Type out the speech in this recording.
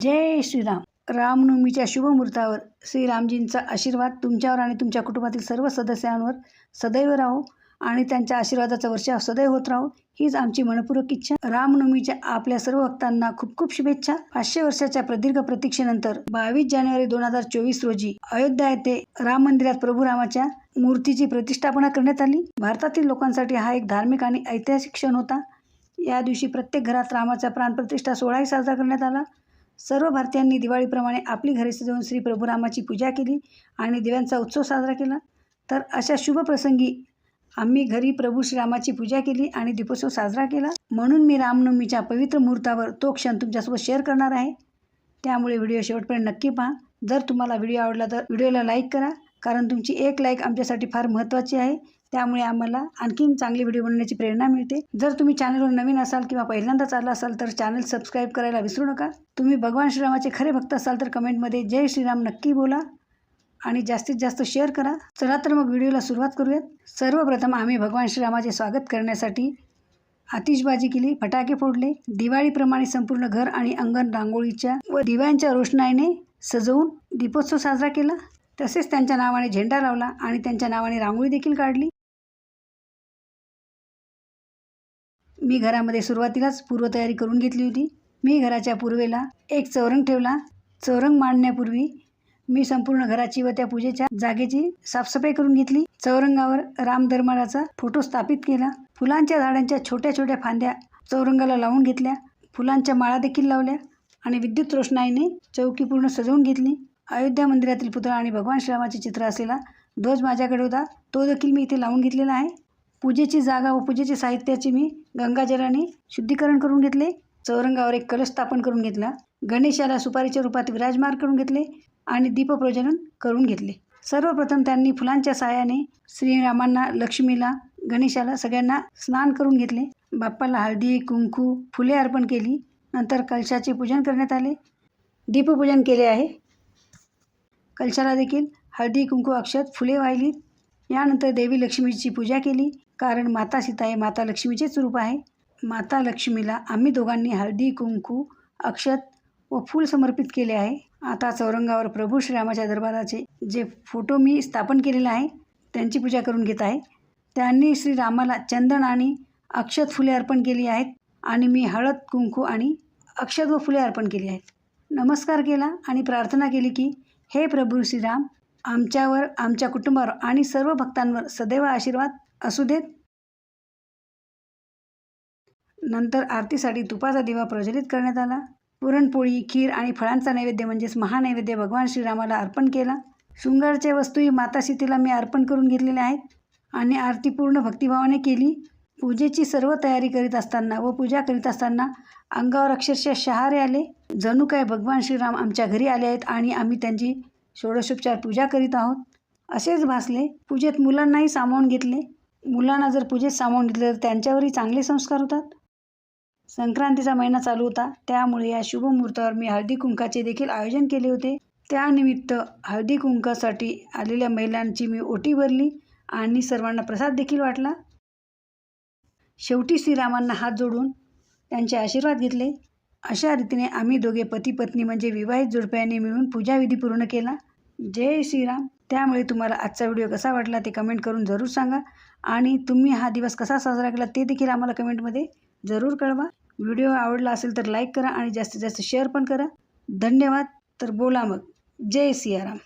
जय श्रीराम। रामनवमीच्या शुभ मुहूर्तावर श्रीरामजींचा आशीर्वाद तुमच्यावर आणि तुमच्या कुटुंबातील सर्व सदस्यांवर सदैव राहो आणि त्यांच्या आशीर्वादाचा वर्षाव सदैव होत राहो, हीच आमची मनपूर्वक इच्छा। रामनवमीच्या आपल्या सर्व भक्तांना खूप खूप शुभेच्छा। 500 वर्षाच्या प्रदीर्घ प्रतीक्षेनंतर 22 जानेवारी 2024 रोजी अयोध्या येथे राम मंदिरात प्रभू रामाच्या मूर्तीची प्रतिष्ठापना करण्यात आली। भारतातील लोकांसाठी हा एक धार्मिक आणि ऐतिहासिक क्षण होता। या दिवशी प्रत्येक घरात रामाचा प्राणप्रतिष्ठा सोहळाही साजरा करण्यात आला। सर्व भारतीयांनी दिवाळीप्रमाणे आपली घरे सजवून श्री प्रभू रामाची पूजा केली आणि दिव्यांचा उत्सव साजरा केला। तर अशा शुभ प्रसंगी आम्ही घरी प्रभू श्रीरामाची पूजा केली आणि दीपोत्सव साजरा केला। म्हणून मी रामनवमीच्या पवित्र मुहूर्तावर तो क्षण तुमच्यासोबत शेअर करणार आहे। त्यामुळे व्हिडिओ शेवटपर्यंत नक्की पहा। जर तुम्हाला व्हिडिओ आवडला तर व्हिडिओला लाईक करा, कारण तुमची एक लाईक आमच्यासाठी फार महत्त्वाची आहे। त्यामुळे आम्हाला आणखीन चांगले व्हिडिओ बनवण्याची प्रेरणा मिळते। जर तुम्ही चॅनलवर नवीन असाल किंवा पहिल्यांदाच आला असाल तर चॅनल सबस्क्राईब करायला विसरू नका। तुम्ही भगवान श्रीरामाचे खरे भक्त असाल तर कमेंटमध्ये जय श्रीराम नक्की बोला आणि जास्तीत जास्त शेअर करा। चला तर मग व्हिडिओला सुरुवात करूयात। सर्वप्रथम आम्ही भगवान श्रीरामाचे स्वागत करण्यासाठी आतिषबाजी केली, फटाके फोडले। दिवाळीप्रमाणे संपूर्ण घर आणि अंगण रांगोळीच्या व दिव्यांच्या रोषणाईने सजवून दीपोत्सव साजरा केला। तसेच त्यांच्या नावाने झेंडा लावला आणि त्यांच्या नावाने रांगोळी देखील काढली। मी घरामध्ये सुरुवातीलाच पूर्वतयारी करून घेतली होती। मी घराच्या पूर्वेला एक चौरंग ठेवला। चौरंग मांडण्यापूर्वी मी संपूर्ण घराची व त्या पूजेच्या जागेची साफसफाई करून घेतली। चौरंगावर राम दरबाराचा फोटो स्थापित केला। फुलांच्या झाडांच्या छोट्या छोट्या फांद्या चौरंगाला लावून घेतल्या। फुलांच्या माळा देखील लावल्या आणि विद्युत रोषणाईने चौकी पूर्ण सजवून घेतली। अयोध्या मंदिरातील पुतळा आणि भगवान श्रीरामाचे चित्र असलेला ध्वज माझ्याकडे होता, तो देखील मी इथे लावून घेतलेला आहे। पूजेची जागा व पूजेचे साहित्याचे मी गंगाजलाने शुद्धीकरण करून घेतले। चौरंगावर एक कलश स्थापन करून घेतला। गणेशाला सुपारीच्या रूपात विराजमान करून घेतले आणि दीपप्रज्वलन करून घेतले। सर्वप्रथम त्यांनी फुलांच्या साहाय्याने श्रीरामांना, लक्ष्मीला, गणेशाला सगळ्यांना स्नान करून घेतले। बाप्पाला हळदी, कुंकू, फुले अर्पण केली। नंतर कलशाचे पूजन करण्यात आले। दीपपूजन केले आहे। कलशाला देखील हळदी, कुंकू, अक्षत, फुले वाहिली। यानंतर देवी लक्ष्मीची पूजा केली, कारण माता सीता हे माता लक्ष्मीचेच रूप आहे। माता लक्ष्मीला आम्ही दोघांनी हळदी, कुंकू, अक्षत व फूल समर्पित केले आहे। आता चौरंगावर प्रभू श्रीरामाच्या दरबाराचे जे फोटो मी स्थापन केलेले आहे त्यांची पूजा करून घेत आहे। त्यांनी श्रीरामाला चंदन आणि अक्षत फुले अर्पण केली आहेत आणि मी हळद, कुंकू आणि अक्षत व फुले अर्पण केली आहेत। नमस्कार केला आणि प्रार्थना केली की हे प्रभू श्रीराम, आमच्यावर, आमच्या कुटुंबावर आणि सर्व भक्तांवर सदैव आशीर्वाद असू देत। नंतर आरतीसाठी तुपाचा दिवा प्रज्वलित करण्यात आला। पुरणपोळी, खीर आणि फळांचा नैवेद्य म्हणजेच महानैवेद्य भगवान श्रीरामाला अर्पण केला। शृंगारच्या वस्तूही माता सीतेला मी अर्पण करून घेतलेल्या आहेत आणि आरती पूर्ण भक्तिभावाने केली। पूजेची सर्व तयारी करीत असताना व पूजा करीत असताना अंगावर अक्षरशः शहारे आले, जणू काय भगवान श्रीराम आमच्या घरी आले आहेत आणि आम्ही त्यांची षोडशोपचार पूजा करीत आहोत असेच भासले। पूजेत मुलांनाही सामावून घेतले। मुलांना जर पूजेत सामावून घेतले तर त्यांच्यावरही चांगले संस्कार होतात। संक्रांतीचा महिना चालू होता, त्यामुळे या शुभ मुहूर्तावर मी हळदी कुंकाचे देखील आयोजन केले होते। त्यानिमित्त हळदी कुंकासाठी आलेल्या महिलांची मी ओटी भरली आणि सर्वांना प्रसाद देखील वाटला। शेवटी श्रीरामांना हात जोडून त्यांचे आशीर्वाद घेतले। अशा रीतीने आम्ही दोघे पती पत्नी म्हणजे विवाहित जोडप्याने मिळून पूजाविधी पूर्ण केला। जय श्रीराम। त्यामुळे तुम्हाला आजचा व्हिडिओ कसा वाटला ते कमेंट करून जरूर सांगा आणि तुम्ही हा दिवस कसा साजरा केला ते देखील आम्हाला कमेंटमध्ये जरूर कळवा। व्हिडिओ आवडला असेल तर लाईक करा आणि जास्तीत जास्त शेअर पण करा। धन्यवाद। तर बोला मग जय सियाराम।